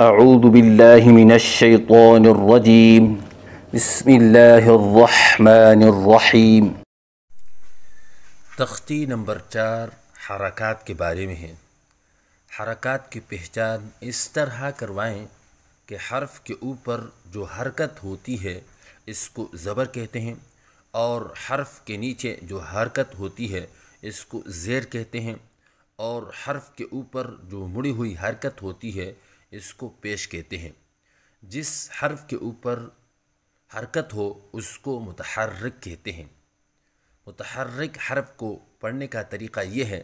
اعوذ باللہ من الشیطان الرجیم بسم اللہ الرحمن الرحیم۔ تختی نمبر 4 حرکات کے بارے میں ہے۔ حرکات کی پہچان اس طرح کروائیں کہ حرف کے اوپر جو حرکت ہوتی ہے اس کو زبر کہتے ہیں، اور حرف کے نیچے جو حرکت ہوتی ہے اس کو زیر کہتے ہیں، اور حرف کے اوپر جو مڑی ہوئی حرکت ہوتی ہے اس کو پیش کہتے ہیں۔ جس حرف کے اوپر حرکت ہو اس کو متحرک کہتے ہیں۔ متحرک حرف کو پڑھنے کا طریقہ یہ ہے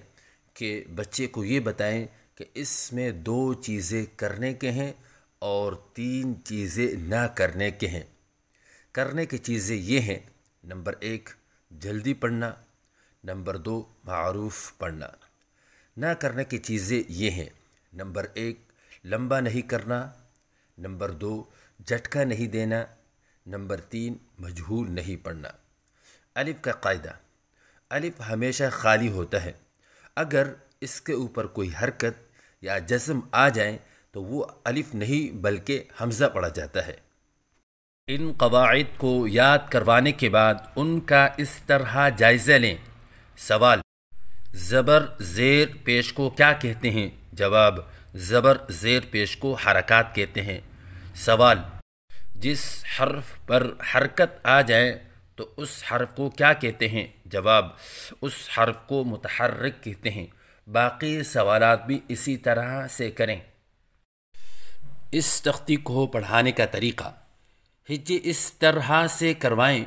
کہ بچے کو یہ بتائیں کہ اس میں 2 چیزیں کرنے کے ہیں اور 3 چیزیں نہ کرنے کے ہیں۔ کرنے کی چیزیں یہ ہیں: نمبر 1 جلدی پڑھنا، نمبر 2 معروف پڑھنا۔ نہ کرنے کی چیزیں یہ ہیں: نمبر 1 لمبا نہیں کرنا، نمبر 2 جھٹکا نہیں دینا، نمبر 3 مجہول نہیں پڑھنا۔ الف کا قاعدہ: الف ہمیشہ خالی ہوتا ہے، اگر اس کے اوپر کوئی حرکت یا جزم آ جائے تو وہ الف نہیں بلکہ حمزہ پڑھا جاتا ہے۔ ان قواعد کو یاد کروانے کے بعد ان کا اس طرح جائزہ لیں۔ سوال: زبر زیر پیش کو کیا کہتے ہیں؟ جواب: زبر زیر پیش کو حرکات کہتے ہیں۔ سوال: جس حرف پر حرکت آ جائے تو اس حرف کو کیا کہتے ہیں؟ جواب: اس حرف کو متحرک کہتے ہیں۔ باقی سوالات بھی اسی طرح سے کریں۔ اس تختی کو پڑھانے کا طریقہ: ہجے اس طرح سے کروائیں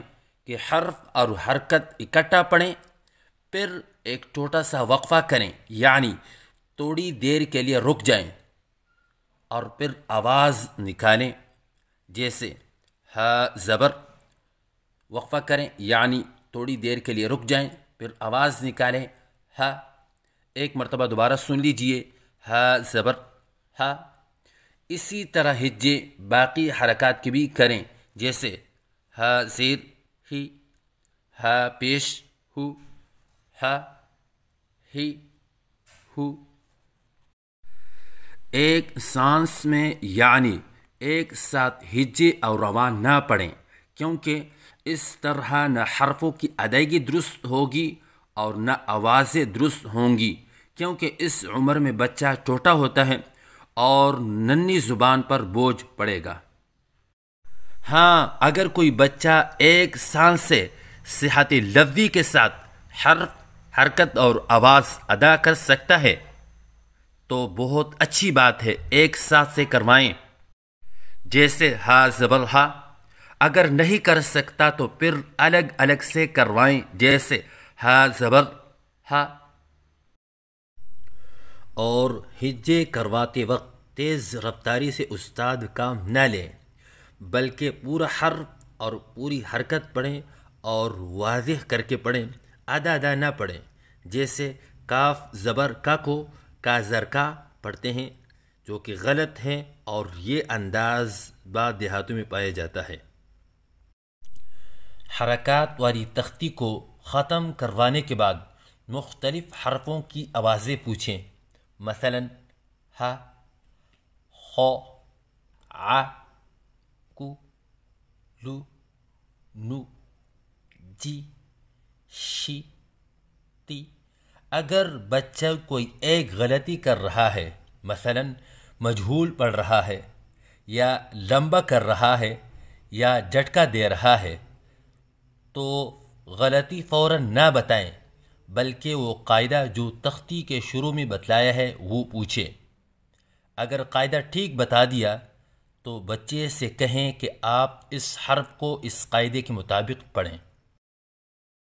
کہ حرف اور حرکت اکٹھا پڑھیں، پھر ایک چھوٹا سا وقفہ کریں، یعنی تھوڑی دیر کے لیے رک جائیں اور پھر آواز نکالیں، جیسے ہا زبر۔ وقفہ کریں یعنی تھوڑی دیر کے لیے رک جائیں، پھر آواز نکالیں ہا۔ ایک مرتبہ دوبارہ سن لیجئے: ہا زبر ہا۔ اسی طرح ہجے باقی حرکات کی بھی کریں، جیسے ہا زیر ہی، ہا پیش ہو، ہا ہی ہو۔ ایک سانس میں یعنی ایک ساتھ ہجے اور روان نہ پڑھیں، کیونکہ اس طرح نہ حرفوں کی ادائیگی درست ہوگی اور نہ آوازیں درست ہوں گی، کیونکہ اس عمر میں بچہ چھوٹا ہوتا ہے اور ننھی زبان پر بوجھ پڑے گا۔ ہاں، اگر کوئی بچہ ایک سانس سے صحت لفظی کے ساتھ حرف، حرکت اور آواز ادا کر سکتا ہے تو بہت اچھی بات ہے، ایک ساتھ سے کروائیں، جیسے ہا زبر ہا۔ اگر نہیں کر سکتا تو پھر الگ الگ سے کروائیں، جیسے ہا زبر ہا۔ اور ہجے کرواتے وقت تیز رفتاری سے استاد کام نہ لیں، بلکہ پورا حرف اور پوری حرکت پڑھیں اور واضح کر کے پڑھیں، آدھا آدھا نہ پڑھیں، جیسے کاف زبر کا کو کا زر کا پڑھتے ہیں، جو کہ غلط ہے، اور یہ انداز بعض دیہاتوں میں پایا جاتا ہے۔ حرکات والی تختی کو ختم کروانے کے بعد مختلف حرفوں کی آوازیں پوچھیں، مثلا ہا، خو، ع، کو، لو، نو، جی، شی، تی۔ اگر بچہ کوئی ایک غلطی کر رہا ہے، مثلا مجہول پڑھ رہا ہے، یا لمبا کر رہا ہے، یا جھٹکا دے رہا ہے، تو غلطی فوراً نہ بتائیں، بلکہ وہ قاعدہ جو تختی کے شروع میں بتلایا ہے وہ پوچھے۔ اگر قاعدہ ٹھیک بتا دیا تو بچے سے کہیں کہ آپ اس حرف کو اس قاعدے کے مطابق پڑھیں۔